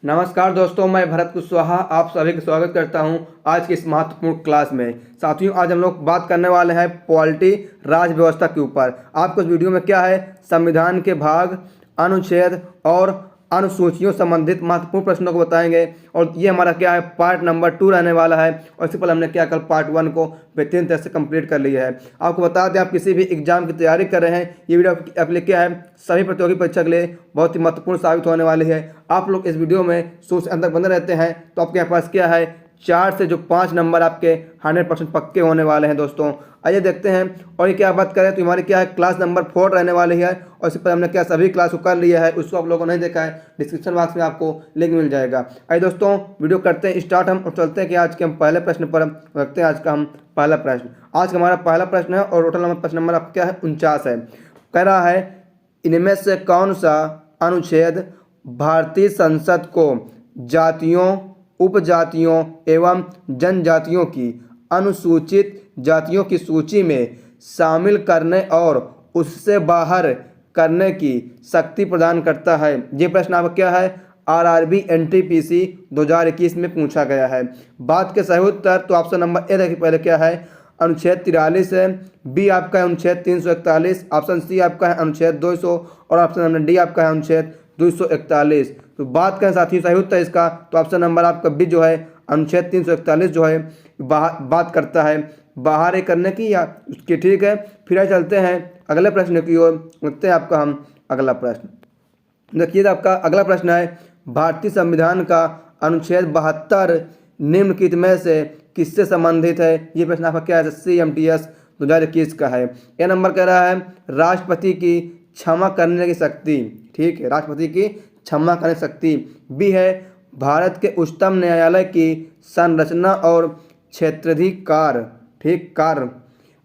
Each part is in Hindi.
नमस्कार दोस्तों, मैं भरत कुशवाहा आप सभी का स्वागत करता हूं आज की इस महत्वपूर्ण क्लास में। साथियों, आज हम लोग बात करने वाले हैं पॉलिटी राज व्यवस्था के ऊपर। आपको इस वीडियो में क्या है, संविधान के भाग, अनुच्छेद और अनुसूचियों संबंधित महत्वपूर्ण प्रश्नों को बताएंगे। और ये हमारा क्या है, पार्ट नंबर 2 रहने वाला है। और इससे पहले हमने क्या कल पार्ट 1 को बेहतरीन तरह से कंप्लीट कर लिया है। आपको बता दें, आप किसी भी एग्जाम की तैयारी कर रहे हैं, ये वीडियो आपके लिए क्या है, सभी प्रतियोगी परीक्षा के लिए बहुत ही महत्वपूर्ण साबित होने वाली है। आप लोग इस वीडियो में शुरू से अंत तक बने रहते हैं तो आपके पास क्या है, 4 से जो 5 नंबर आपके 100% पक्के होने वाले हैं दोस्तों। आइए देखते हैं। और ये क्या बात करें तो हमारी क्या है, क्लास नंबर 4 रहने वाली है। और इससे पहले हमने क्या सभी क्लास को कर लिया है, उसको आप लोगों को नहीं देखा है, डिस्क्रिप्शन बॉक्स में आपको लिंक मिल जाएगा। आइए दोस्तों, वीडियो करते हैं स्टार्ट हम और चलते हैं कि आज के हम पहले प्रश्न पर रखते हैं। आज का हम पहला प्रश्न, आज का हमारा पहला प्रश्न है और टोटल नंबर प्रश्न नंबर आपका क्या है, 49 है। कह रहा है, इनमें से कौन सा अनुच्छेद भारतीय संसद को जातियों, उपजातियों एवं जनजातियों की अनुसूचित जातियों की सूची में शामिल करने और उससे बाहर करने की शक्ति प्रदान करता है? ये प्रश्न आपका क्या है, आरआरबी एनटीपीसी 2021 में पूछा गया है। बात के सही उत्तर तो ऑप्शन नंबर ए देखिए पहले क्या है, अनुच्छेद 43 है। बी आपका है अनुच्छेद 341, ऑप्शन सी आपका है अनुच्छेद 200 और ऑप्शन नंबर डी आपका है अनुच्छेद 241। तो बात करें साथियों सही उत्तर इसका तो ऑप्शन नंबर आपका बी जो है अनुच्छेद 341 जो है बात करता है बाहर करने की या उसकी। ठीक है, फिर चलते हैं अगले प्रश्न की ओर। देखते हैं आपका हम अगला प्रश्न। देखिए आपका अगला प्रश्न है, भारतीय संविधान का अनुच्छेद 72 निम्नलिखित में से किससे संबंधित है? ये प्रश्न आपका क्या है, CMTS 2021 का है। यह नंबर कह रहा है, राष्ट्रपति की क्षमा करने की शक्ति। ठीक है, राष्ट्रपति की क्षमा करने की शक्ति। बी है, भारत के उच्चतम न्यायालय की संरचना और क्षेत्राधिकार। ठीक, कार्य।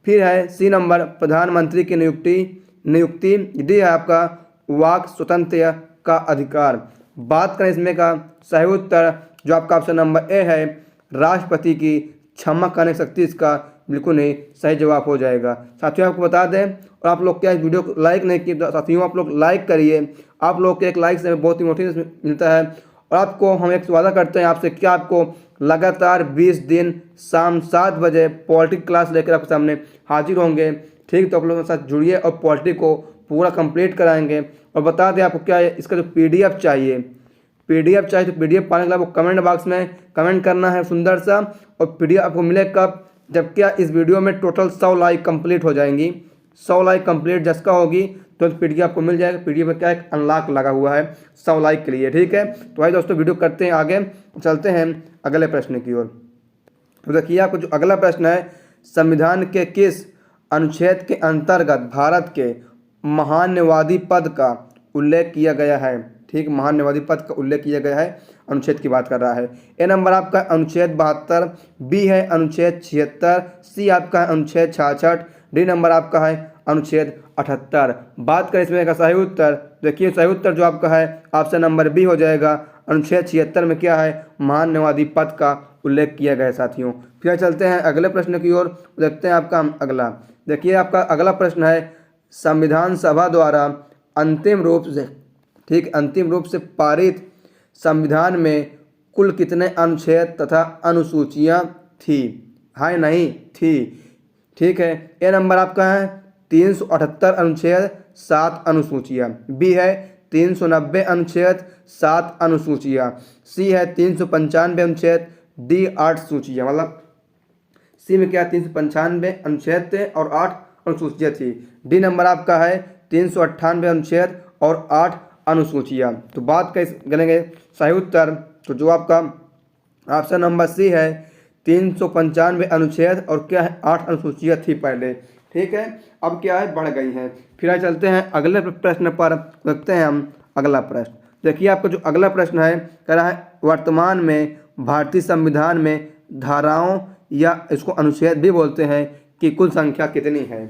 फिर है सी नंबर, प्रधानमंत्री की नियुक्ति। डी है आपका, वाक स्वतंत्रता का अधिकार। बात करें इसमें का सही उत्तर जो आपका ऑप्शन नंबर ए है, राष्ट्रपति की क्षमा करने की शक्ति, इसका बिल्कुल नहीं सही जवाब हो जाएगा। साथियों आपको बता दें, और आप लोग क्या इस वीडियो को लाइक नहीं किए तो साथियों आप लोग लाइक करिए। आप लोग के एक लाइक से बहुत ही मोटिवेशन मिलता है। और आपको हम एक वादा करते हैं आपसे, क्या आपको लगातार 20 दिन शाम 7 बजे पॉलिटिक्स क्लास लेकर आपके सामने हाजिर होंगे। ठीक, तो आप लोगों के साथ जुड़िए और पॉलिटिक्स को पूरा कंप्लीट कराएंगे। और बता दें आपको क्या है, इसका जो PDF चाहिए, तो PDF पाने के लिए आपको कमेंट बॉक्स में कमेंट करना है सुंदर सा। और PDF आपको मिले कब, जब क्या इस वीडियो में टोटल 100 लाइक कंप्लीट हो जाएंगी। 100 लाइक कंप्लीट जैसा होगी तो PDF आपको मिल जाएगा। PDF में क्या एक अनलॉक लगा हुआ है 100 लाइक के लिए। ठीक है, तो भाई दोस्तों वीडियो करते हैं आगे, चलते हैं अगले प्रश्न की ओर। तो देखिए आपको जो अगला प्रश्न है, संविधान के किस अनुच्छेद के अंतर्गत भारत के महान्यवादी पद का उल्लेख किया गया है? ठीक, महान्यवादी पद का उल्लेख किया गया है, अनुच्छेद की बात कर रहा है। ए नंबर आपका अनुच्छेद 72, बी है अनुच्छेद 76, सी आपका है अनुच्छेद 66, डी नंबर आपका है अनुच्छेद 78। बात करें इसमें का सही उत्तर, देखिए सही उत्तर जो आपका है ऑप्शन नंबर बी हो जाएगा। अनुच्छेद 76 में क्या है, महान्यवादी पद का उल्लेख किया गया है साथियों। फिर चलते हैं अगले प्रश्न की ओर, देखते हैं आपका अगला। देखिए आपका अगला प्रश्न है, संविधान सभा द्वारा अंतिम रूप से, ठीक, अंतिम रूप से पारित संविधान में कुल कितने अनुच्छेद तथा अनुसूचियां थी? हाँ नहीं थी। ठीक है, ए नंबर आपका है 378 अनुच्छेद 7 अनुसूचियां, बी है 390 अनुच्छेद 7 अनुसूचियां, सी है 395 अनुच्छेद, डी 8 सूचियां। मतलब सी में क्या 395 अनुच्छेद थे और 8 अनुसूचियां थी। डी नंबर आपका है 398 अनुच्छेद और 8 अनुसूचियां। तो बात करेंगे सही उत्तर तो जो आपका ऑप्शन नंबर सी है 395 अनुच्छेद और क्या है 8 अनुसूचियां थी पहले। ठीक है, अब क्या है बढ़ गई हैं। फिर चलते हैं अगले प्रश्न पर, देखते हैं हम अगला प्रश्न। देखिए आपका जो अगला प्रश्न है, कह रहा है वर्तमान में भारतीय संविधान में धाराओं या इसको अनुच्छेद भी बोलते हैं कि कुल संख्या कितनी है?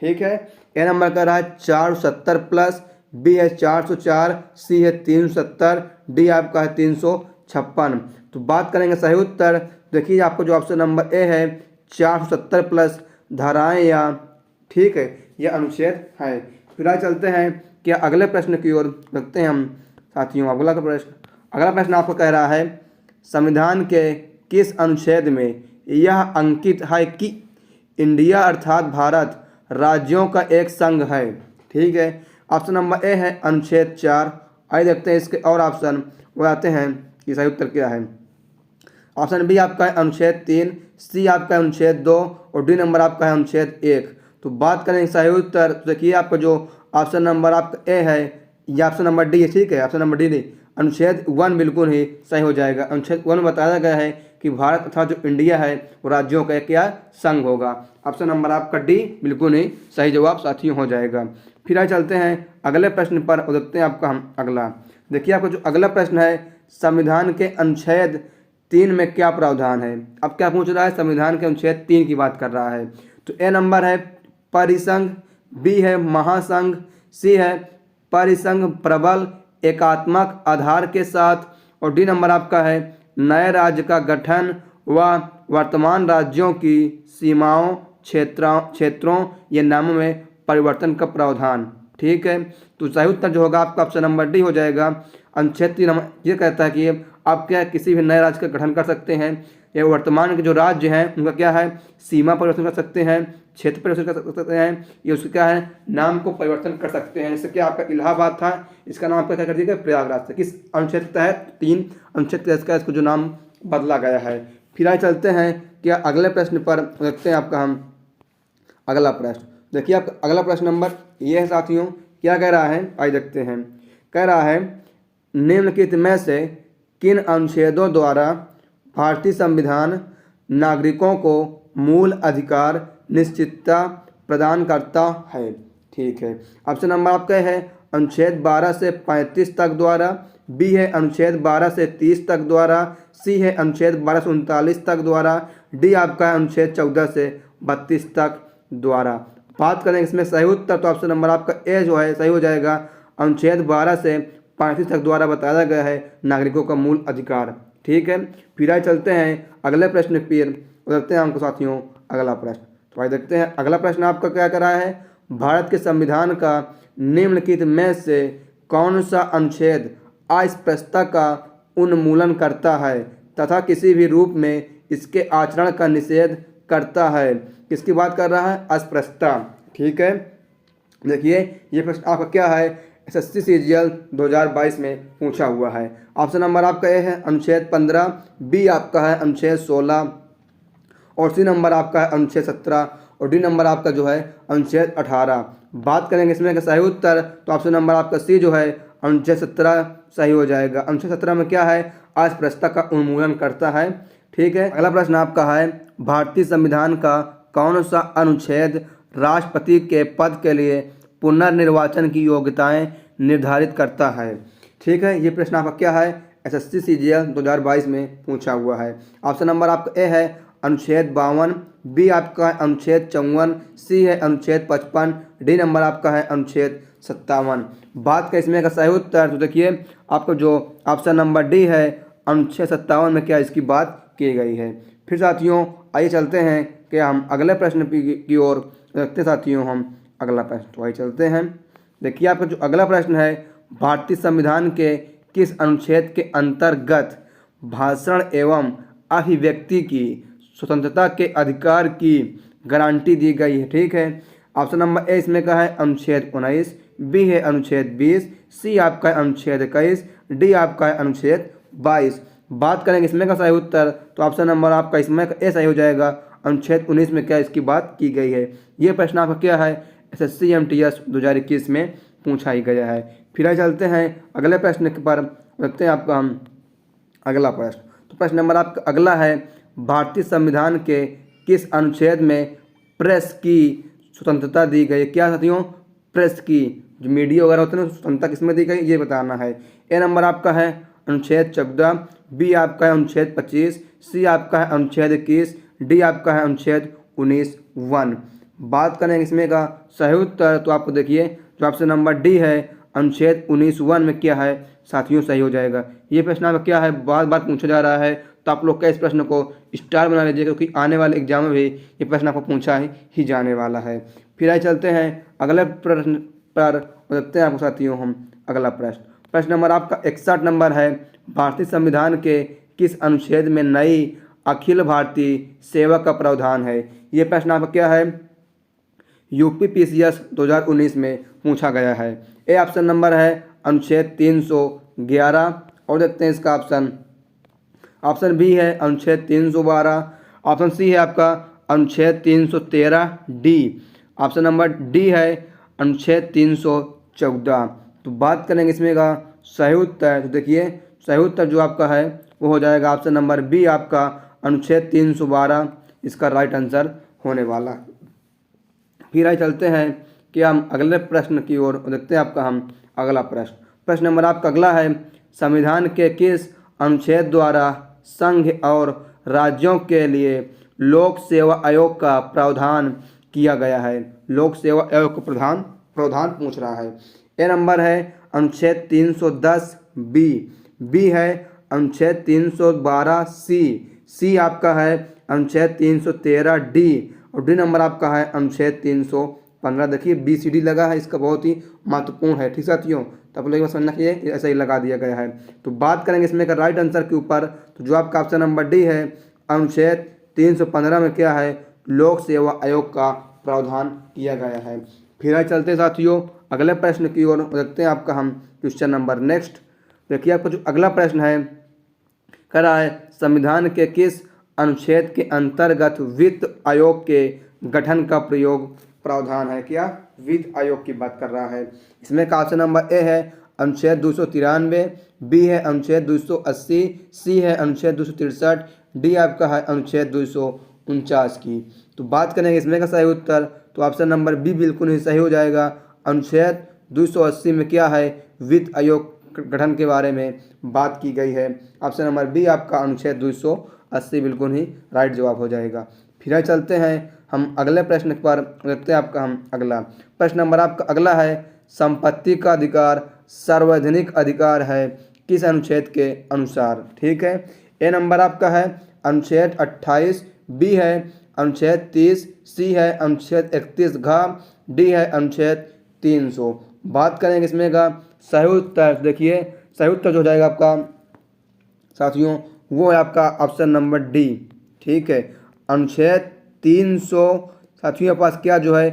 ठीक है, ए नंबर कह रहा है 470 प्लस, बी है 404, सी है 370, डी आपका है 356। तो बात करेंगे सही उत्तर, देखिए आपको जो ऑप्शन नंबर ए है 470 प्लस धाराएं या, ठीक है, यह अनुच्छेद है। फिलहाल चलते हैं क्या अगले प्रश्न की ओर, देखते हैं हम साथियों अगला प्रश्न। अगला प्रश्न आपको कह रहा है संविधान के किस अनुच्छेद में यह अंकित है कि इंडिया अर्थात भारत राज्यों का एक संघ है। ठीक है, ऑप्शन नंबर ए है अनुच्छेद 4। आइए देखते हैं इसके और ऑप्शन वो आते हैं कि सही उत्तर क्या है। ऑप्शन बी आपका है अनुच्छेद 3, सी आपका है अनुच्छेद 2 और डी नंबर आपका है अनुच्छेद 1। तो बात करें सही उत्तर तो देखिए आपका जो ऑप्शन नंबर आपका ए है या ऑप्शन नंबर डी है। ठीक है, ऑप्शन नंबर डी नहीं, अनुच्छेद 1 बिल्कुल ही सही हो जाएगा। अनुच्छेद 1 में बताया गया है कि भारत तथा जो इंडिया है वो राज्यों का क्या संघ होगा। ऑप्शन नंबर आपका डी बिल्कुल ही सही जवाब साथियों हो जाएगा। फिर आगे चलते हैं अगले प्रश्न पर और देखते हैं आपका हम अगला। देखिए आपका जो अगला प्रश्न है संविधान के अनुच्छेद 3 में क्या प्रावधान है। अब क्या पूछ रहा है, संविधान के अनुच्छेद 3 की बात कर रहा है। तो ए नंबर है परिसंघ, बी है महासंघ, सी है परिसंघ प्रबल एकात्मक आधार के साथ और डी नंबर आपका है नए राज्य का गठन व वर्तमान राज्यों की सीमाओं क्षेत्रों या नामों में परिवर्तन का प्रावधान। ठीक है, तो सही उत्तर जो होगा आपका ऑप्शन नंबर डी हो जाएगा। अनुच्छेद 3 ये कहता है कि आप क्या किसी भी नए राज्य का गठन कर सकते हैं या वर्तमान के जो राज्य हैं उनका क्या है सीमा परिवर्तन कर सकते हैं, क्षेत्र परिवर्तन कर सकते हैं, ये उसका क्या है नाम को परिवर्तन कर सकते हैं। जैसे कि आपका इलाहाबाद था, इसका नाम आपका क्या कर दिया गया प्रयागराज से। किस अनुच्छेद के तहत 3 अनुच्छेद के तहत इसको जो नाम बदला गया है। फिर आगे चलते हैं क्या अगले प्रश्न पर देखते हैं आपका हम अगला प्रश्न। देखिए आपका अगला प्रश्न नंबर ये है साथियों, क्या कह रहा है आइए देखते हैं। कह रहा है निम्नलिखित में से किन अनुच्छेदों द्वारा भारतीय संविधान नागरिकों को मूल अधिकार निश्चितता प्रदान करता है। ठीक है, ऑप्शन नंबर आपका है अनुच्छेद 12 से 35 तक द्वारा, बी है अनुच्छेद 12 से 30 तक द्वारा, सी है अनुच्छेद 12 से 39 तक द्वारा, डी आपका है अनुच्छेद 14 से 32 तक द्वारा। बात करें इसमें सही उत्तर तो ऑप्शन नंबर आपका ए जो है सही हो जाएगा। अनुच्छेद 12 से 35 तक द्वारा बताया गया है नागरिकों का मूल अधिकार। ठीक है, फिर आगे चलते हैं अगले प्रश्न पर देखते हैं हमको साथियों अगला प्रश्न। तो आइए देखते हैं अगला प्रश्न आपका क्या कर रहा है भारत के संविधान का निम्नलिखित में से कौन सा अनुच्छेद अस्पृश्यता का उन्मूलन करता है तथा किसी भी रूप में इसके आचरण का निषेध करता है। किसकी बात कर रहा है अस्पृश्यता। ठीक है, देखिए ये प्रश्न आपका क्या है SSC CGL 2022 में पूछा हुआ है। ऑप्शन नंबर आपका ए है अनुच्छेद 15, बी आपका है अनुच्छेद 16 और सी नंबर आपका है अनुच्छेद 17 और डी नंबर आपका जो है अनुच्छेद 18। बात करेंगे इसमें का सही उत्तर तो ऑप्शन नंबर आपका सी जो है अनुच्छेद 17 सही हो जाएगा। अनुच्छेद 17 में क्या है अस्पृश्यता का उन्मूलन करता है। ठीक है, अगला प्रश्न आपका है भारतीय संविधान का कौन सा अनुच्छेद राष्ट्रपति के पद के लिए पुनर्निर्वाचन की योग्यताएं निर्धारित करता है। ठीक है, ये प्रश्न आपका क्या है SSC CGL 2022 में पूछा हुआ है। ऑप्शन नंबर आपका ए है अनुच्छेद 52, बी आपका है अनुच्छेद 54, सी है अनुच्छेद 55, डी नंबर आपका है अनुच्छेद 57। बात का इसमें का सही उत्तर तो देखिए आपका जो ऑप्शन नंबर डी है अनुच्छेद 57 में क्या इसकी बात की गई है। फिर साथियों आइए चलते हैं कि हम अगले प्रश्न की ओर रखते साथियों हम अगला प्रश्न। तो आइए चलते हैं। देखिए आपका जो अगला प्रश्न है भारतीय संविधान के किस अनुच्छेद के अंतर्गत भाषण एवं अभिव्यक्ति की स्वतंत्रता के अधिकार की गारंटी दी गई है। ठीक है, ऑप्शन नंबर ए इसमें का है अनुच्छेद 19, बी है अनुच्छेद 20, सी आपका है अनुच्छेद 21, डी आपका है अनुच्छेद 22। बात करेंगे इसमें का सही उत्तर तो ऑप्शन नंबर आपका इसमें ए सही हो जाएगा। अनुच्छेद 19 में क्या इसकी बात की गई है। ये प्रश्न आपका क्या है SSC MTS 2021 में पूछा ही गया है। फिर आगे चलते हैं अगले प्रश्न पर रखते हैं आपका हम अगला प्रश्न। तो प्रश्न नंबर आपका अगला है भारतीय संविधान के किस अनुच्छेद में प्रेस की स्वतंत्रता दी गई। क्या साथियों प्रेस की जो मीडिया वगैरह होते हैं स्वतंत्रता किसमें दी गई ये बताना है। ए नंबर आपका है अनुच्छेद 14, बी आपका है अनुच्छेद 25, सी आपका है अनुच्छेद 21, डी आपका है अनुच्छेद 19(1). बात करें इसमें का सही उत्तर तो आपको देखिए जो ऑप्शन नंबर डी है अनुच्छेद 19(1) में क्या है साथियों सही हो जाएगा। ये प्रश्न आपका क्या है बार बार पूछा जा रहा है तो आप लोग क्या इस प्रश्न को स्टार बना लीजिए क्योंकि आने वाले एग्जाम में भी ये प्रश्न आपको पूछा ही जाने वाला है। फिर आइए चलते हैं अगले प्रश्न पर देखते हैं आपको साथियों हम अगला प्रश्न। प्रश्न नंबर आपका 61 नंबर है, भारतीय संविधान के किस अनुच्छेद में नई अखिल भारतीय सेवा का प्रावधान है। ये प्रश्न आपका क्या है, यूपीपीसीएस 2019 में पूछा गया है। ए ऑप्शन नंबर है अनुच्छेद 311 और देखते हैं इसका ऑप्शन। ऑप्शन बी है अनुच्छेद 312, ऑप्शन सी है आपका अनुच्छेद 313 डी, ऑप्शन नंबर डी है अनुच्छेद 314। तो बात करेंगे इसमें का सही उत्तर, तो देखिए सही उत्तर जो आपका है वो हो जाएगा ऑप्शन नंबर बी आपका अनुच्छेद 312 इसका राइट आंसर होने वाला। फिर आइए चलते हैं कि हम अगले प्रश्न की ओर देखते हैं आपका हम अगला प्रश्न नंबर आपका अगला है, संविधान के किस अनुच्छेद द्वारा संघ और राज्यों के लिए लोक सेवा आयोग का प्रावधान किया गया है। लोक सेवा आयोग का प्रावधान पूछ रहा है। ए नंबर है अनुच्छेद 310 बी, बी है अनुच्छेद 312 सी, सी आपका है अनुच्छेद 313 डी और डी नंबर आपका है अनुच्छेद 315। देखिए बी सी डी लगा है, इसका बहुत ही महत्वपूर्ण है। ठीक साथियों, तो आप लोग समझना चाहिए ऐसा ही लगा दिया गया है। तो बात करेंगे इसमें का राइट आंसर के ऊपर, तो जो आपका ऑप्शन नंबर डी है अनुच्छेद 315 में क्या है, लोक सेवा आयोग का प्रावधान किया गया है। फिर आगे चलते हैं साथियों अगले प्रश्न की ओर देखते हैं आपका हम क्वेश्चन नंबर नेक्स्ट। देखिए आपका जो अगला प्रश्न है कह रहा है, संविधान के किस अनुच्छेद के अंतर्गत वित्त आयोग के गठन का प्रयोग प्रावधान है। क्या वित्त आयोग की बात कर रहा है। इसमें का ऑप्शन नंबर ए है अनुच्छेद 293, बी है अनुच्छेद 280, सी है अनुच्छेद 263, डी आपका है अनुच्छेद 249 की। तो बात करेंगे इसमें का सही उत्तर, तो ऑप्शन नंबर बी बिल्कुल ही सही हो जाएगा। अनुच्छेद 280 में क्या है, वित्त आयोग गठन के बारे में बात की गई है। ऑप्शन नंबर बी आपका अनुच्छेद 280 बिल्कुल ही राइट जवाब हो जाएगा। फिर चलते हैं हम अगले प्रश्न पर देखते हैं आपका हम अगला प्रश्न नंबर आपका अगला है, संपत्ति का अधिकार सार्वजनिक अधिकार है किस अनुच्छेद के अनुसार। ठीक है, ए नंबर आपका है अनुच्छेद 28, बी है अनुच्छेद 30, सी है अनुच्छेद 31 घ, डी है अनुच्छेद 300। बात करेंगे इसमें का सही उत्तर, देखिए सही उत्तर जो हो जाएगा आपका साथियों वो है आपका ऑप्शन नंबर डी। ठीक है, अनुच्छेद 300 साथियों के पास क्या जो है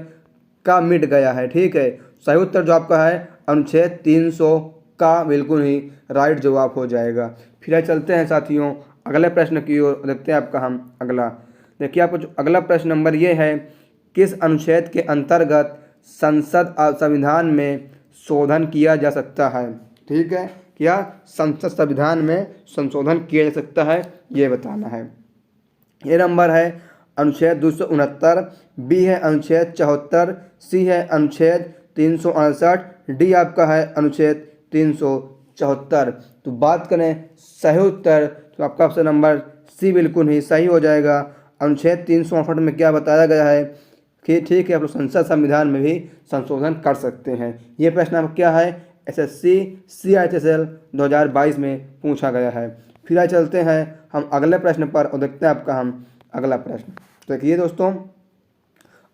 का मिट गया है। ठीक है, सही उत्तर जो आपका है अनुच्छेद 300 का बिल्कुल ही राइट जवाब हो जाएगा। फिर चलते हैं साथियों अगले प्रश्न की ओर देखते हैं आपका हम अगला। देखिए आपको जो अगला प्रश्न नंबर ये है, किस अनुच्छेद के अंतर्गत संसद संविधान में शोधन किया जा सकता है। ठीक है, क्या संसद संविधान में संशोधन किया जा सकता है ये बताना है। ये नंबर है अनुच्छेद 269, बी है अनुच्छेद 74, सी है अनुच्छेद 368, डी आपका है अनुच्छेद 374। तो बात करें सही उत्तर, तो आपका ऑप्शन नंबर सी बिल्कुल ही सही हो जाएगा। अनुच्छेद 368 में क्या बताया गया है कि ठीक है आप लोग संसद संविधान में भी संशोधन कर सकते हैं। ये प्रश्न आपका क्या है, एसएससी CHSL 2022 में पूछा गया है। फिर आगे चलते हैं हम अगले प्रश्न पर और देखते हैं आपका हम अगला प्रश्न। तो देखिए दोस्तों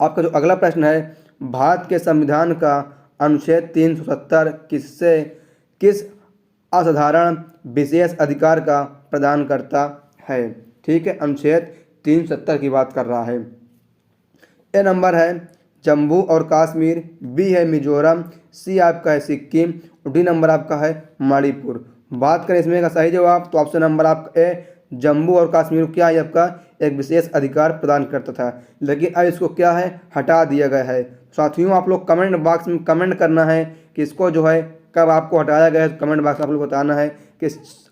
आपका जो अगला प्रश्न है, भारत के संविधान का अनुच्छेद 370 किस असाधारण विशेष अधिकार का प्रदान करता है। ठीक है, अनुच्छेद 370 की बात कर रहा है। ए नंबर है जम्मू और कश्मीर, बी है मिजोरम, सी आपका है सिक्किम और डी नंबर आपका है मणिपुर। बात करें इसमें का सही जवाब, तो ऑप्शन नंबर आपका ए जम्मू और कश्मीर क्या है आपका एक विशेष अधिकार प्रदान करता था, लेकिन अब इसको क्या है हटा दिया गया है। साथियों आप लोग कमेंट बॉक्स में कमेंट करना है कि इसको जो है कब आपको हटाया गया है। कमेंट बॉक्स में आप लोग बताना है कि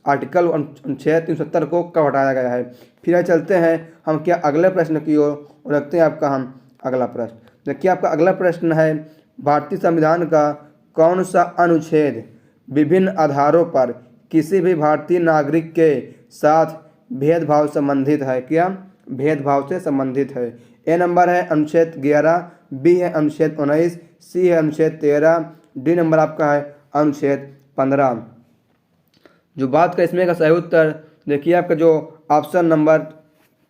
आर्टिकल अनुच्छेद 370 को कब हटाया गया है। फिर चलते हैं हम क्या अगले प्रश्न की ओर रखते हैं आपका हम अगला प्रश्न। देखिए आपका अगला प्रश्न है, भारतीय संविधान का कौन सा अनुच्छेद विभिन्न आधारों पर किसी भी भारतीय नागरिक के साथ भेदभाव संबंधित है। क्या भेदभाव से संबंधित है। ए नंबर है अनुच्छेद 11, बी है अनुच्छेद 19, सी है अनुच्छेद 13, डी नंबर आपका है अनुच्छेद 15। जो बात का इसमें का सही उत्तर, देखिए आपका जो ऑप्शन नंबर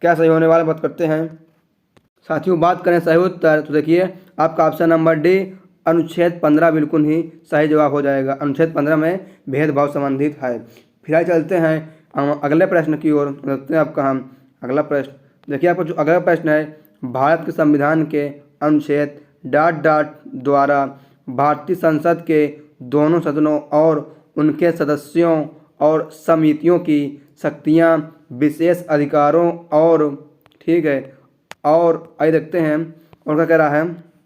क्या सही होने वाला बात करते हैं साथियों। बात करें सही उत्तर, तो देखिए आपका ऑप्शन नंबर डी अनुच्छेद 15 बिल्कुल ही सही जवाब हो जाएगा। अनुच्छेद 15 में भेदभाव संबंधित है। फिर आगे चलते हैं हम अगले प्रश्न की ओर। देखते हैं आपका हम अगला प्रश्न। देखिए आपका जो अगला प्रश्न है, भारत के संविधान के अनुच्छेद ... द्वारा भारतीय संसद के दोनों सदनों और उनके सदस्यों और समितियों की शक्तियां, विशेष अधिकारों और ठीक है और आइए देखते हैं और क्या कह रहा है,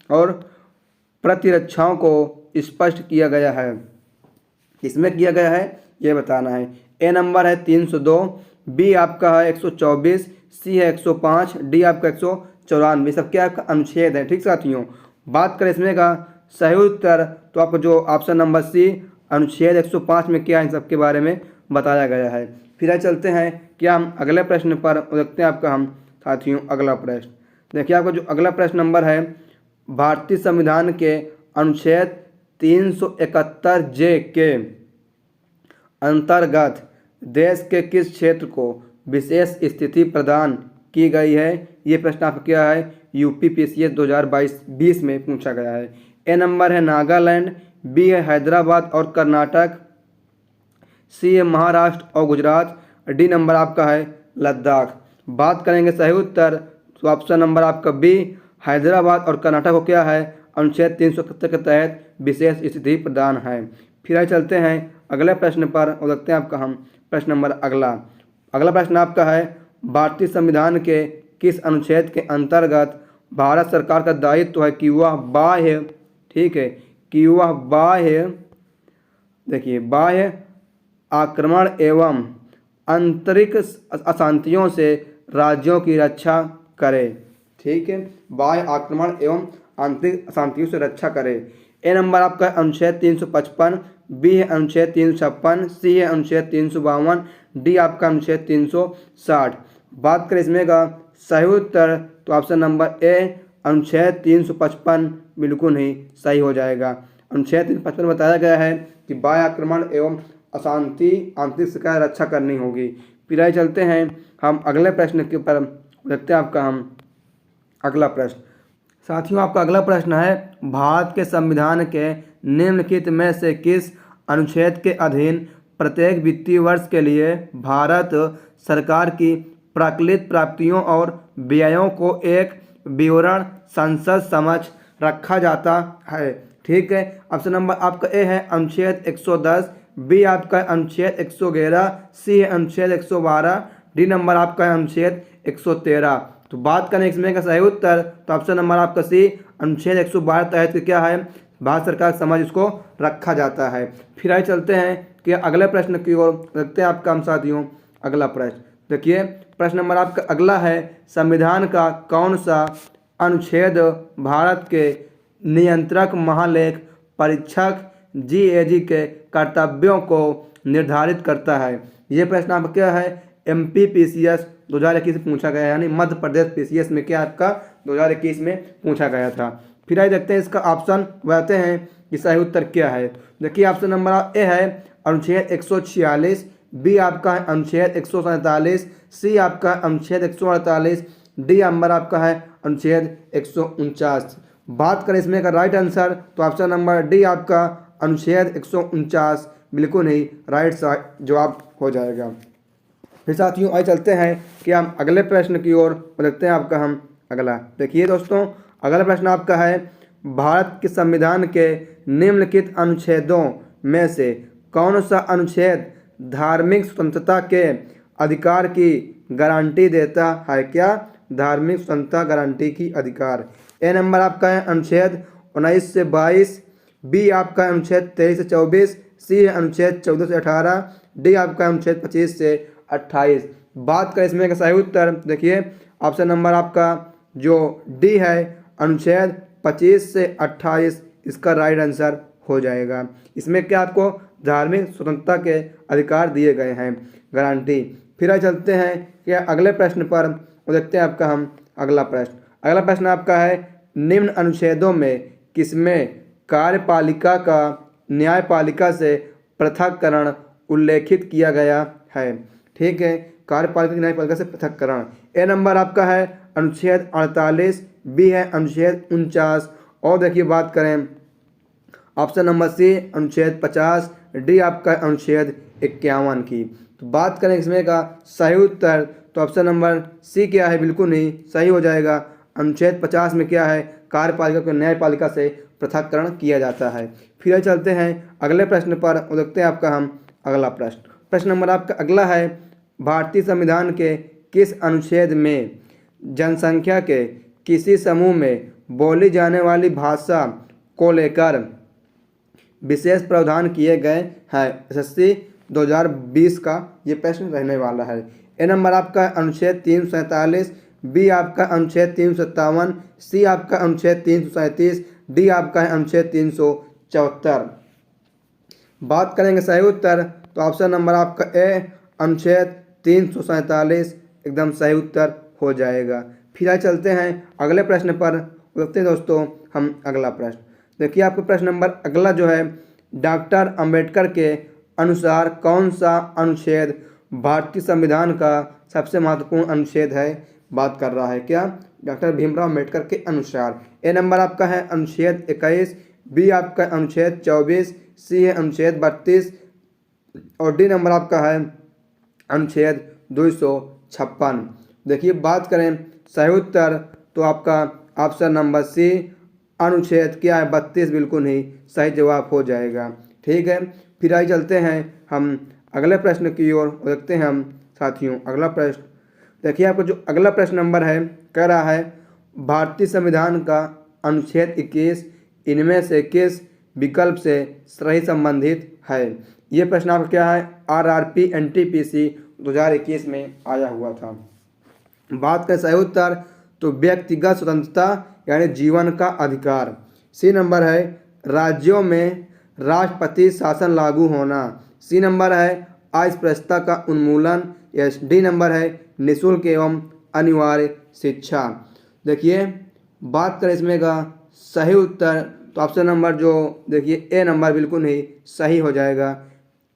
और प्रतिरक्षाओं को स्पष्ट किया गया है। किसमें किया गया है ये बताना है। ए नंबर है 302, बी आपका है 124, सी है 105, डी आपका 194। सब क्या आपका अनुच्छेद है। ठीक साथियों, बात करें इसमें का सही उत्तर तो आपका जो ऑप्शन नंबर सी अनुच्छेद 105 में क्या है इन सब के बारे में बताया गया है। फिर आगे चलते हैं क्या हम अगले प्रश्न पर देखते हैं आपका हम साथियों अगला प्रश्न। देखिए आपका जो अगला प्रश्न नंबर है, भारतीय संविधान के अनुच्छेद 371 जे के अंतर्गत देश के किस क्षेत्र को विशेष स्थिति प्रदान की गई है। ये प्रश्न आपका क्या है, यूपीपीसीएस 2022 में पूछा गया है। ए नंबर है नागालैंड, बी है हैदराबाद और कर्नाटक, सी है महाराष्ट्र और गुजरात, डी नंबर आपका है लद्दाख। बात करेंगे सही उत्तर तो ऑप्शन नंबर आपका बी हैदराबाद और कर्नाटक को क्या है अनुच्छेद 371 के तहत विशेष स्थिति प्रदान है। फिर आगे चलते हैं अगले प्रश्न पर और देखते हैं आपका हम प्रश्न नंबर अगला प्रश्न आपका है, भारतीय संविधान के किस अनुच्छेद के अंतर्गत भारत सरकार का दायित्व है कि वह बाह्य ठीक है कि वह बाह्य आक्रमण एवं आंतरिक अशांतियों से राज्यों की रक्षा करे। ठीक है, बाह्य आक्रमण एवं आंतरिक अशांतियों से रक्षा करे। ए नंबर आपका अनुच्छेद 355, बी है अनुच्छेद 356, सी है अनुच्छेद 352, डी आपका अनुच्छेद 360। बात करें इसमें का सही उत्तर तो ऑप्शन नंबर ए अनुच्छेद 355 बिल्कुल ही सही हो जाएगा। अनुच्छेद 355 में बताया गया है कि बाह्य आक्रमण एवं अशांति आंतरिक से क्या रक्षा करनी होगी। फिर आगे चलते हैं हम अगले प्रश्न के ऊपर देखते हैं आपका हम अगला प्रश्न। साथियों आपका अगला प्रश्न है, भारत के संविधान के निम्नलिखित में से किस अनुच्छेद के अधीन प्रत्येक वित्तीय वर्ष के लिए भारत सरकार की प्राकृतिक प्राप्तियों और व्ययों को एक विवरण संसद समक्ष रखा जाता है। ठीक है, ऑप्शन नंबर आपका ए है अनुच्छेद 110, बी आपका अनुच्छेद 111, सी है अनुच्छेद 112, डी नंबर आपका है अनुच्छेद 113। तो बात करें इसमें का सही उत्तर तो ऑप्शन नंबर आपका सी अनुच्छेद 112 तहत क्या है भारत सरकार समझ इसको रखा जाता है। फिर आगे चलते हैं कि अगले प्रश्न की ओर देखते हैं आपका हम साथियों अगला प्रश्न। देखिए प्रश्न नंबर आपका अगला है, संविधान का कौन सा अनुच्छेद भारत के नियंत्रक महालेख परीक्षक जीएजी के कर्तव्यों को निर्धारित करता है। ये प्रश्न आपका क्या है एमपीपीसीएस 2021 में पूछा गया है, यानी मध्य प्रदेश पीसीएस में क्या आपका 2021 में पूछा गया था। फिर आइए देखते हैं इसका ऑप्शन बताते हैं कि सही उत्तर क्या है। देखिए ऑप्शन नंबर ए है अनुच्छेद 146, बी आपका है अनुच्छेद 147, सी आपका अनुच्छेद 148, डी नंबर आपका है अनुच्छेद 149। बात करें इसमें का राइट आंसर तो ऑप्शन नंबर डी आपका अनुच्छेद 149 बिल्कुल ही राइट जवाब हो जाएगा। फिर साथियों आइए चलते हैं कि हम अगले प्रश्न की ओर देखते हैं आपका हम अगला। देखिए दोस्तों अगला प्रश्न आपका है, भारत के संविधान के निम्नलिखित अनुच्छेदों में से कौन सा अनुच्छेद धार्मिक स्वतंत्रता के अधिकार की गारंटी देता है। क्या धार्मिक स्वतंत्रता गारंटी की अधिकार। ए नंबर आपका है अनुच्छेद 19 से 22, बी आपका अनुच्छेद 23 से 24, सी है अनुच्छेद 14 से 18, डी आपका अनुच्छेद 25 से 28। बात करें इसमें का सही उत्तर देखिए ऑप्शन नंबर आपका जो डी है अनुच्छेद 25 से 28 इसका राइट आंसर हो जाएगा। इसमें क्या आपको धार्मिक स्वतंत्रता के अधिकार दिए गए हैं गारंटी। फिर आगे चलते हैं कि अगले प्रश्न पर देखते हैं आपका हम अगला प्रश्न। अगला प्रश्न आपका है, निम्न अनुच्छेदों में किसमें कार्यपालिका का न्यायपालिका से पृथक्करण उल्लेखित किया गया है। ठीक है, कार्यपालिका की न्यायपालिका से पृथक्करण। ए नंबर आपका है अनुच्छेद 48, बी है अनुच्छेद 49 और देखिए बात करें ऑप्शन नंबर सी अनुच्छेद 50, डी आपका अनुच्छेद 51 की। तो बात करें इसमें का सही उत्तर, तो ऑप्शन नंबर सी क्या है, बिल्कुल नहीं सही हो जाएगा। अनुच्छेद 50 में क्या है, कार्यपालिका को न्यायपालिका से पृथक्करण किया जाता है। फिर चलते हैं अगले प्रश्न पर, देखते हैं आपका हम अगला प्रश्न। प्रश्न नंबर आपका अगला है, भारतीय संविधान के किस अनुच्छेद में जनसंख्या के किसी समूह में बोली जाने वाली भाषा को लेकर विशेष प्रावधान किए गए हैं। एसएससी 2020 का ये प्रश्न रहने वाला है। ए नंबर आपका अनुच्छेद 347, बी आपका अनुच्छेद 357, सी आपका अनुच्छेद 337, डी आपका है अनुच्छेद 374। बात करेंगे सही उत्तर, तो ऑप्शन नंबर आपका ए अनुच्छेद 347 एकदम सही उत्तर हो जाएगा। फिर चलते हैं अगले प्रश्न पर, देखते हैं दोस्तों हम अगला प्रश्न। देखिए आपका प्रश्न नंबर अगला जो है, डॉक्टर अंबेडकर के अनुसार कौन सा अनुच्छेद भारतीय संविधान का सबसे महत्वपूर्ण अनुच्छेद है, बात कर रहा है क्या, डॉक्टर भीमराव अंबेडकर के अनुसार। ए नंबर आपका है अनुच्छेद 21, बी आपका अनुच्छेद 24, सी है अनुच्छेद 32 और डी नंबर आपका है अनुच्छेद 256। देखिए बात करें सही उत्तर, तो आपका ऑप्शन नंबर सी अनुच्छेद क्या है 32 बिल्कुल ही सही जवाब हो जाएगा। ठीक है, फिर आइए चलते हैं हम अगले प्रश्न की ओर, देखते हैं हम साथियों अगला प्रश्न। देखिए आपको जो अगला प्रश्न नंबर है, कह रहा है भारतीय संविधान का अनुच्छेद 21 इनमें से किस विकल्प से सही संबंधित है। ये प्रश्न आपका क्या है, आरआरपी एनटीपीसी 2021 में आया हुआ था। बात करें सही उत्तर, तो व्यक्तिगत स्वतंत्रता यानी जीवन का अधिकार। सी नंबर है राज्यों में राष्ट्रपति शासन लागू होना। सी नंबर है अस्पृश्यता का उन्मूलन। यस, डी नंबर है निःशुल्क एवं अनिवार्य शिक्षा। देखिए बात करें इसमें का सही उत्तर, तो ऑप्शन नंबर जो देखिए ए नंबर बिल्कुल ही सही हो जाएगा।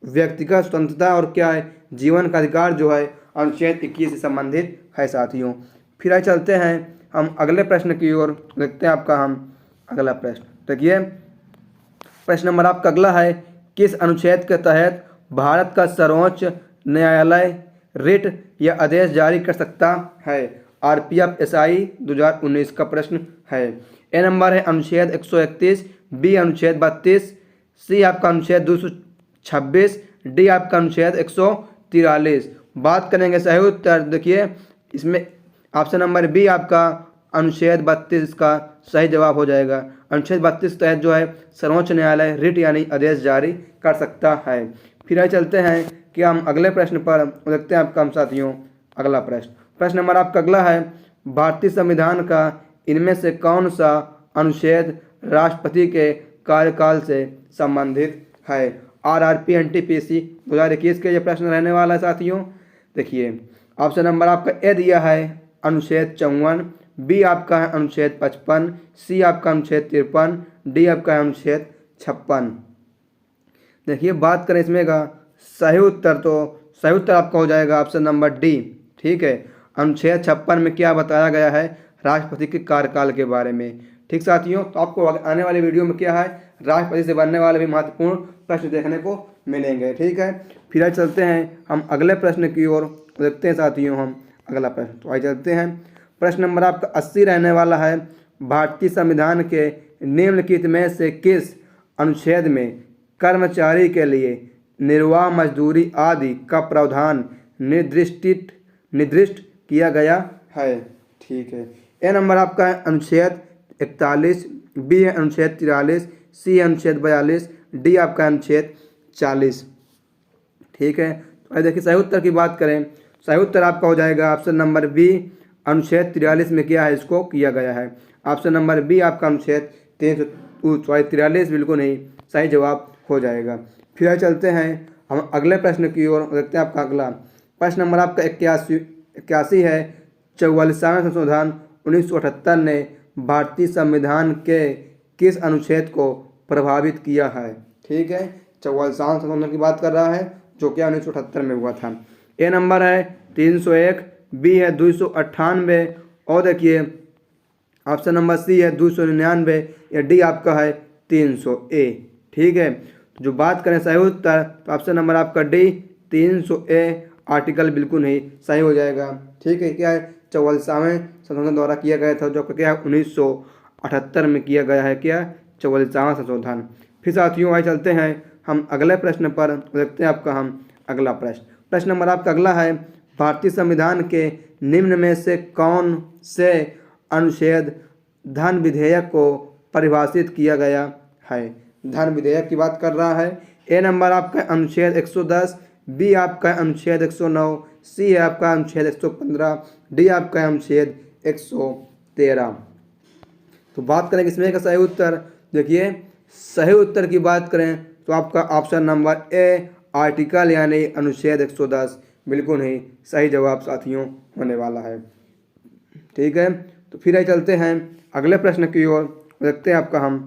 व्यक्तिगत स्वतंत्रता और क्या है, जीवन का अधिकार जो है अनुच्छेद 21 से संबंधित है साथियों। फिर आइए चलते हैं हम अगले प्रश्न की ओर, देखते हैं आपका हम अगला प्रश्न। देखिए प्रश्न नंबर आपका अगला है, किस अनुच्छेद के तहत भारत का सर्वोच्च न्यायालय रिट या आदेश जारी कर सकता है। आरपीएफ एसआई 2019 का प्रश्न है। ए नंबर है अनुच्छेद 131, बी अनुच्छेद 32, सी आपका अनुच्छेद 226, डी आपका अनुच्छेद 143। बात करेंगे सही उत्तर, देखिए इसमें ऑप्शन नंबर बी आपका अनुच्छेद 32 का सही जवाब हो जाएगा। अनुच्छेद 32 तहत जो है सर्वोच्च न्यायालय रिट यानी आदेश जारी कर सकता है। फिर आइए चलते हैं कि हम अगले प्रश्न पर, देखते हैं आपका हम साथियों अगला प्रश्न। प्रश्न नंबर आपका अगला है, भारतीय संविधान का इनमें से कौन सा अनुच्छेद राष्ट्रपति के कार्यकाल से संबंधित है। आरआरपी एनटीपीसी 2021 के ये प्रश्न रहने वाला है साथियों। देखिए ऑप्शन नंबर आपका ए दिया है अनुच्छेद 54, बी आपका है अनुच्छेद 55, सी आपका अनुच्छेद 53, डी आपका है अनुच्छेद 56। देखिए बात करें इसमें का सही उत्तर, तो सही उत्तर आपका हो जाएगा ऑप्शन नंबर डी। ठीक है, अनुच्छेद 56 में क्या बताया गया है, राष्ट्रपति के कार्यकाल के बारे में। ठीक साथियों, तो आपको आने वाली वीडियो में क्या है, राष्ट्रपति से बनने वाले भी महत्वपूर्ण प्रश्न देखने को मिलेंगे। ठीक है, फिर चलते हैं हम अगले प्रश्न की ओर, देखते हैं साथियों हम अगला प्रश्न। तो आइए चलते हैं, प्रश्न नंबर आपका 80 रहने वाला है, भारतीय संविधान के निम्नलिखित में से किस अनुच्छेद में कर्मचारी के लिए निर्वाह मजदूरी आदि का प्रावधान निर्दिष्ट किया गया है। ठीक है, ए नंबर आपका है अनुच्छेद 41, बी है अनुच्छेद 43, सी अनुच्छेद 42, डी आपका अनुच्छेद 40। ठीक है, तो देखिए सही उत्तर की बात करें, सही उत्तर आपका हो जाएगा ऑप्शन नंबर बी, अनुच्छेद 43 में क्या है इसको किया गया है। ऑप्शन नंबर बी आपका अनुच्छेद 43 बिल्कुल नहीं सही जवाब हो जाएगा। फिर चलते हैं हम अगले प्रश्न की ओर, देखते हैं आपका अगला प्रश्न नंबर आपका 81 है, 44वां संशोधन 1978 ने भारतीय संविधान के किस अनुच्छेद को प्रभावित किया है। ठीक है, 44वां संशोधन की बात कर रहा है जो क्या 1978 में हुआ था। ए नंबर है 301, बी है 298 और देखिए ऑप्शन नंबर सी है 299 या डी आपका है 300A। ठीक है, तो जो बात करें सही उत्तर, तो ऑप्शन नंबर आपका डी 300A आर्टिकल बिल्कुल नहीं सही हो जाएगा। ठीक है, क्या है 44वें संशोधन द्वारा किया गया था, जो क्या है 1978 में किया गया है, क्या 44वां संशोधन। फिर साथियों आइए चलते हैं हम अगले प्रश्न पर, देखते हैं आपका हम अगला प्रश्न नंबर आपका अगला है, भारतीय संविधान के निम्न में से कौन से अनुच्छेद धन विधेयक को परिभाषित किया गया है। धन विधेयक की बात कर रहा है। ए नंबर आपका अनुच्छेद 110, बी आपका अनुच्छेद 109, सी है आपका अनुच्छेद 115, डी आपका अनुच्छेद 113। तो बात करें इसमें का सही उत्तर, देखिए सही उत्तर की बात करें तो आपका ऑप्शन नंबर ए आर्टिकल यानी अनुच्छेद 110 बिल्कुल नहीं सही जवाब साथियों होने वाला है। ठीक है, तो फिर चलते हैं अगले प्रश्न की ओर, देखते हैं आपका हम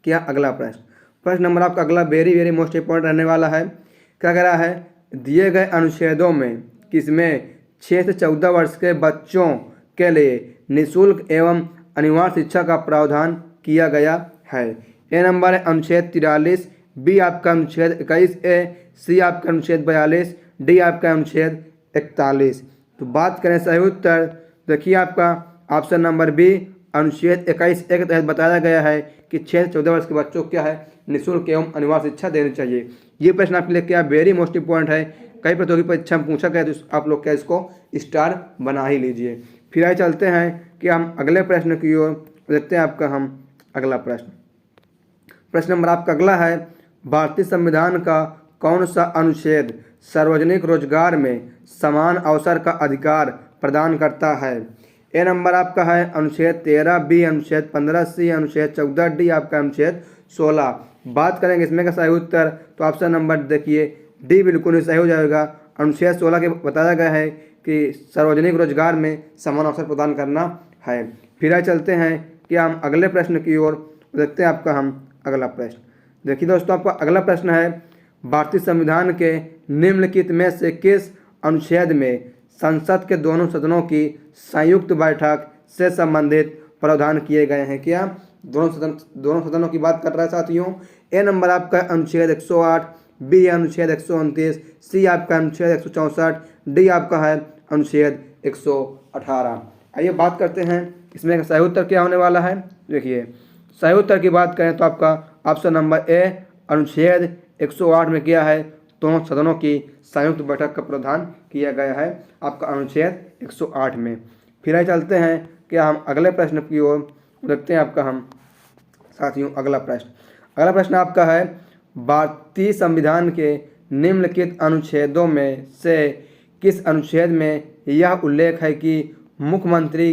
क्या अगला प्रश्न नंबर आपका अगला वेरी मोस्ट इंपॉर्टेंट रहने वाला है। क्या कह रहा है, दिए गए अनुच्छेदों में किसमें 6 से 14 वर्ष के बच्चों के लिए निःशुल्क एवं अनिवार्य शिक्षा का प्रावधान किया गया है। ए नंबर है अनुच्छेद 43, बी आपका अनुच्छेद 21A, सी आपका अनुच्छेद 42, डी आपका अनुच्छेद 41। तो बात करें सही उत्तर, देखिए आपका ऑप्शन नंबर बी अनुच्छेद 21A के तहत बताया गया है कि 6 से 14 वर्ष के बच्चों को क्या है निःशुल्क एवं अनिवार्य शिक्षा देनी चाहिए। ये प्रश्न आपके लिए क्या वेरी मोस्ट इंपॉर्टेंट है, कई प्रतियोगी परीक्षा में पूछा गया, तो आप लोग क्या इसको स्टार बना ही लीजिए। फिर आइए चलते हैं कि हम अगले प्रश्न की ओर, देखते हैं आपका हम अगला प्रश्न नंबर आपका अगला है, भारतीय संविधान का कौन सा अनुच्छेद सार्वजनिक रोजगार में समान अवसर का अधिकार प्रदान करता है। ए नंबर आपका है अनुच्छेद 13, बी अनुच्छेद 15, सी अनुच्छेद 14, डी आपका अनुच्छेद 16। बात करेंगे इसमें का सही उत्तर, तो ऑप्शन नंबर देखिए डी बिल्कुल नहीं सही हो जाएगा। अनुच्छेद 16 के बताया गया है कि सार्वजनिक रोजगार में समान अवसर प्रदान करना है। फिर चलते हैं कि हम अगले प्रश्न की ओर, देखते हैं आपका हम अगला प्रश्न। देखिए दोस्तों आपका अगला प्रश्न है, भारतीय संविधान के निम्नलिखित में से किस अनुच्छेद में संसद के दोनों सदनों की संयुक्त बैठक से संबंधित प्रावधान किए गए हैं। क्या दोनों सदनों की बात कर रहा है साथियों। ए नंबर आपका अनुच्छेद 108, बी अनुच्छेद 129, सी आपका अनुच्छेद 164, डी आपका है अनुच्छेद 118। आइए बात करते हैं इसमें सही उत्तर क्या होने वाला है। देखिए सही उत्तर की बात करें तो आपका ऑप्शन नंबर ए अनुच्छेद 108 में क्या है दोनों सदनों की संयुक्त बैठक का प्रावधान किया गया है, आपका अनुच्छेद 108 में। फिर आइए चलते हैं कि हम अगले प्रश्न की ओर, देखते हैं आपका हम साथियों अगला प्रश्न आपका है, भारतीय संविधान के निम्नलिखित अनुच्छेदों में से किस अनुच्छेद में यह उल्लेख है कि मुख्यमंत्री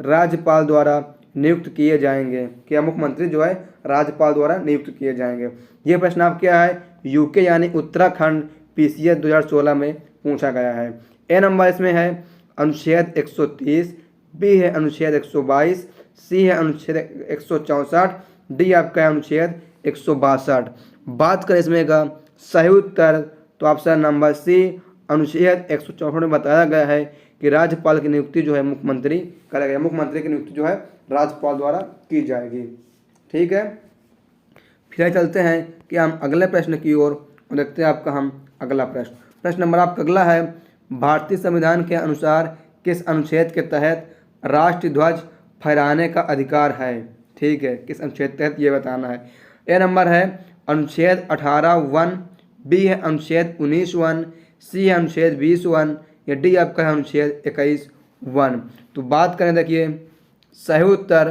राज्यपाल द्वारा नियुक्त किए जाएंगे। क्या मुख्यमंत्री जो है राज्यपाल द्वारा नियुक्त किए जाएंगे। ये प्रश्न आप क्या है यूके यानी उत्तराखंड PCS 2016 में पूछा गया है। ए नंबर इसमें है अनुच्छेद 130, बी है अनुच्छेद 122, सी है अनुच्छेद 164, डी आपका अनुच्छेद 162। बात करें इसमें का सही उत्तर, तो ऑप्शन नंबर सी अनुच्छेद 164 में बताया गया है कि राज्यपाल की नियुक्ति जो है मुख्यमंत्री करेगा, मुख्यमंत्री की नियुक्ति जो है राज्यपाल द्वारा की जाएगी। ठीक है, फिर चलते हैं कि हम अगले प्रश्न की ओर, देखते हैं आपका हम अगला प्रश्न नंबर आपका अगला है, भारतीय संविधान के अनुसार किस अनुच्छेद के तहत राष्ट्रीय ध्वज फहराने का अधिकार है। ठीक है, किस अनुच्छेद के तहत ये बताना है। ए नंबर है अनुच्छेद 18(1), बी है अनुच्छेद 19(1), सी है अनुच्छेद 20(1), या डी आपका है अनुच्छेद 21(1). तो बात करें देखिए सही उत्तर,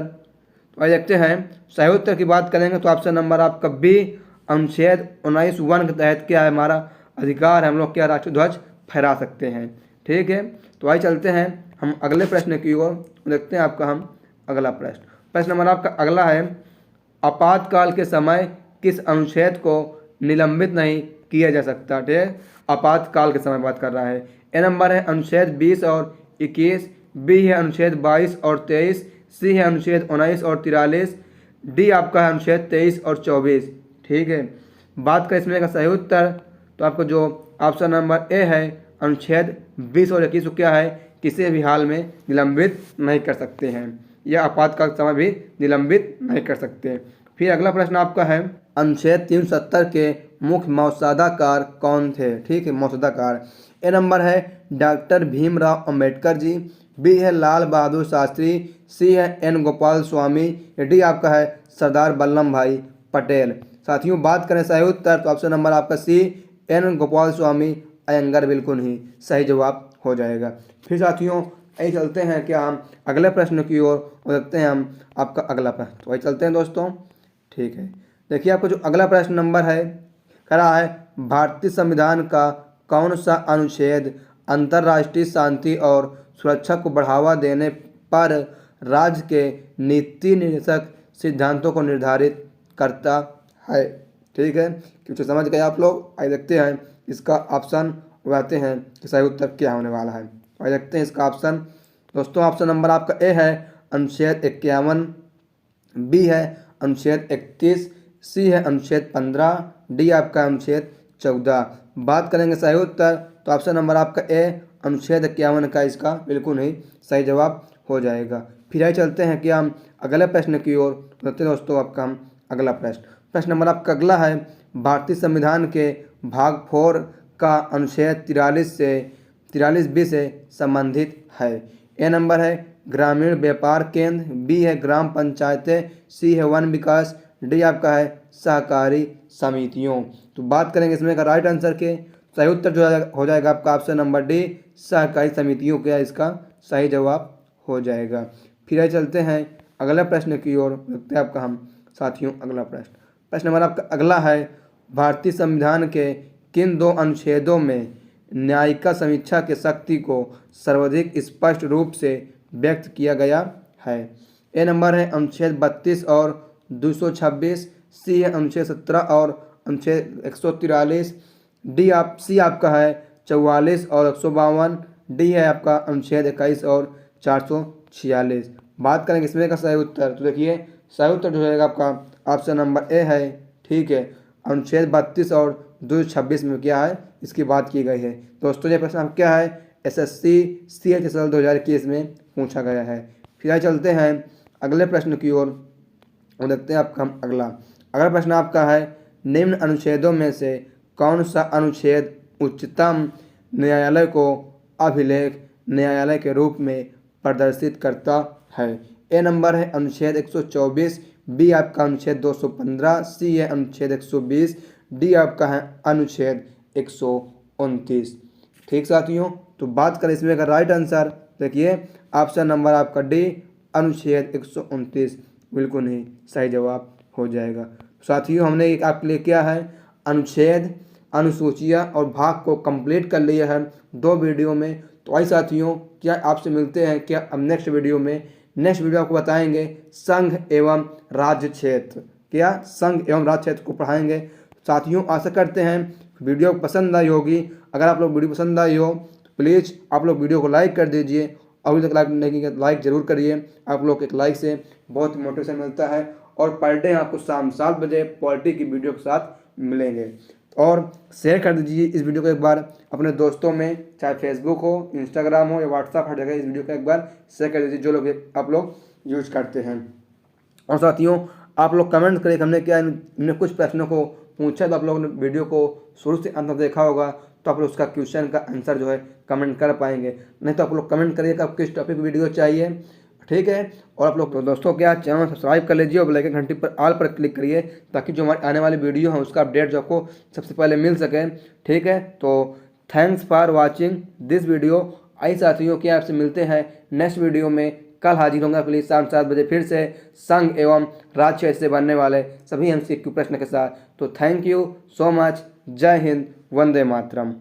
तो देखते हैं सही उत्तर की बात करेंगे तो ऑप्शन नंबर आपका बी अनुच्छेद 19(1) के तहत क्या है हमारा अधिकार है, हम लोग क्या राष्ट्रीय ध्वज फहरा सकते हैं। ठीक है, तो आइए चलते हैं हम अगले प्रश्न की ओर, देखते हैं आपका हम अगला प्रश्न नंबर आपका अगला है, आपातकाल के समय किस अनुच्छेद को निलंबित नहीं किया जा सकता। ठीक है, आपातकाल के समय बात कर रहा है। ए नंबर है अनुच्छेद 20 और 21, बी है अनुच्छेद 22 और 23, सी है अनुच्छेद 19 और 43, डी आपका है अनुच्छेद 23 और 24। ठीक है, बात करें इसमें का सही उत्तर, तो आपको जो ऑप्शन नंबर ए है अनुच्छेद 20 और 21 को क्या है किसी भी हाल में निलंबित नहीं कर सकते हैं, या आपातकाल समय भी निलंबित नहीं कर सकते। फिर अगला प्रश्न आपका है, अनुच्छेद 370 के मुख्य मसौदाकार कौन थे? ठीक है, मसौदाकार। ए नंबर है डॉक्टर भीमराव अंबेडकर जी, बी है लाल बहादुर शास्त्री, सी है एन गोपाल स्वामी, डी आपका है सरदार वल्लभ भाई पटेल। साथियों बात करें सही उत्तर तो ऑप्शन नंबर आपका सी एन गोपाल स्वामी अयंगार बिल्कुल ही सही जवाब हो जाएगा। फिर साथियों यही चलते हैं क्या हम अगले प्रश्न की ओर देखते हैं हम आपका अगला प्रश्न। तो वही चलते हैं दोस्तों, ठीक है। देखिए आपको जो अगला प्रश्न नंबर है कह रहा है, भारतीय संविधान का कौन सा अनुच्छेद अंतर्राष्ट्रीय शांति और सुरक्षा को बढ़ावा देने पर राज्य के नीति निर्देशक सिद्धांतों को निर्धारित करता है? ठीक है, क्योंकि समझ गए आप लोग। आइए देखते हैं इसका ऑप्शन बताते हैं कि सही उत्तर क्या होने वाला है। आइए देखते हैं इसका ऑप्शन। दोस्तों ऑप्शन नंबर आपका ए है अनुच्छेद 51, बी है अनुच्छेद 31, सी है अनुच्छेद 15, डी आपका अनुच्छेद 14। बात करेंगे सही उत्तर तो ऑप्शन नंबर आपका ए अनुच्छेद 51 का इसका बिल्कुल ही सही जवाब हो जाएगा। फिर आइए चलते हैं कि हम अगले प्रश्न की ओर देखते हैं दोस्तों। आपका हम अगला प्रश्न नंबर आपका अगला है, भारतीय संविधान के भाग 4 का अनुच्छेद 43 बी से संबंधित है। ए नंबर है ग्रामीण व्यापार केंद्र, बी है ग्राम पंचायतें, सी है वन विकास, डी आपका है सहकारी समितियों। तो बात करेंगे इसमें का राइट आंसर के सही उत्तर जो हो जाएगा आपका ऑप्शन नंबर डी सहकारी समितियों का इसका सही जवाब हो जाएगा। फिर आइए चलते हैं अगले प्रश्न की ओर देखते हैं आपका हम साथियों अगला प्रश्न नंबर आपका अगला है, भारतीय संविधान के किन दो अनुच्छेदों में न्यायिक समीक्षा के शक्ति को सर्वाधिक स्पष्ट रूप से व्यक्त किया गया है? ए नंबर है अनुच्छेद 32 और 226, सी है अनुच्छेद 17 और अनुच्छेद 143, सी आपका है 44 और 152, डी है आपका अनुच्छेद 21 और 446। बात करेंगे इसमें का सही उत्तर तो देखिए सही उत्तर जो रहेगा आपका ऑप्शन नंबर ए है। ठीक है, अनुच्छेद 32 और 226 में क्या है इसकी बात की गई है। दोस्तों ये प्रश्न क्या है एसएससी CHSL 2021 में पूछा गया है। फिर आइए चलते हैं अगले प्रश्न की ओर और देखते हैं आपका हम अगला प्रश्न आपका है, निम्न अनुच्छेदों में से कौन सा अनुच्छेद उच्चतम न्यायालय को अभिलेख न्यायालय के रूप में प्रदर्शित करता है? ए नंबर है अनुच्छेद 124, बी आपका अनुच्छेद 215, सी है अनुच्छेद 120, डी आपका है अनुच्छेद 129। ठीक साथियों, तो बात करें इसमें का राइट आंसर देखिए ऑप्शन नंबर आपका डी अनुच्छेद 129 बिल्कुल ही सही जवाब हो जाएगा। साथियों हमने एक आपके लिए क्या है अनुच्छेद अनुसूचियाँ और भाग को कंप्लीट कर लिया है 2 वीडियो में। तो आई साथियों क्या आपसे मिलते हैं क्या अब नेक्स्ट वीडियो आपको बताएंगे संघ एवं राज्य क्षेत्र, क्या संघ एवं राज्य क्षेत्र को पढ़ाएंगे। साथियों आशा करते हैं वीडियो पसंद आई होगी। अगर आप लोग वीडियो पसंद आई हो तो प्लीज़ आप लोग वीडियो को लाइक कर दीजिए। अभी तक लाइक नहीं किया लाइक ज़रूर करिए। आप लोग एक लाइक से बहुत मोटिवेशन मिलता है और पर डे आपको शाम 7 बजे पॉलिटी की वीडियो के साथ मिलेंगे। और शेयर कर दीजिए इस वीडियो को एक बार अपने दोस्तों में, चाहे फेसबुक हो, इंस्टाग्राम हो या व्हाट्सएप, हर जगह इस वीडियो को एक बार शेयर कर दीजिए जो लोग आप लोग यूज करते हैं। और साथियों आप लोग कमेंट करिए हमने क्या इनने कुछ प्रश्नों को पूछा तो आप लोगों ने वीडियो को शुरू से अंत तक देखा होगा तो आप लोग उसका क्वेश्चन का आंसर जो है कमेंट कर पाएंगे। नहीं तो आप लोग कमेंट करिए कि आप किस टॉपिक वीडियो चाहिए। ठीक है, और आप लोग दोस्तों क्या चैनल सब्सक्राइब कर लीजिए और बेल आइकन घंटी पर ऑल पर क्लिक करिए ताकि जो हमारे आने वाली वीडियो है उसका अपडेट जो आपको सबसे पहले मिल सके। ठीक है, तो thanks for watching this video. आई साथियों क्या आपसे मिलते हैं नेक्स्ट वीडियो में। कल हाजिर होंगे प्लीज शाम 7 बजे फिर से संघ एवं राज्य से बनने वाले सभी MCQ प्रश्न के साथ। तो थैंक यू सो मच। जय हिंद, वंदे मातरम।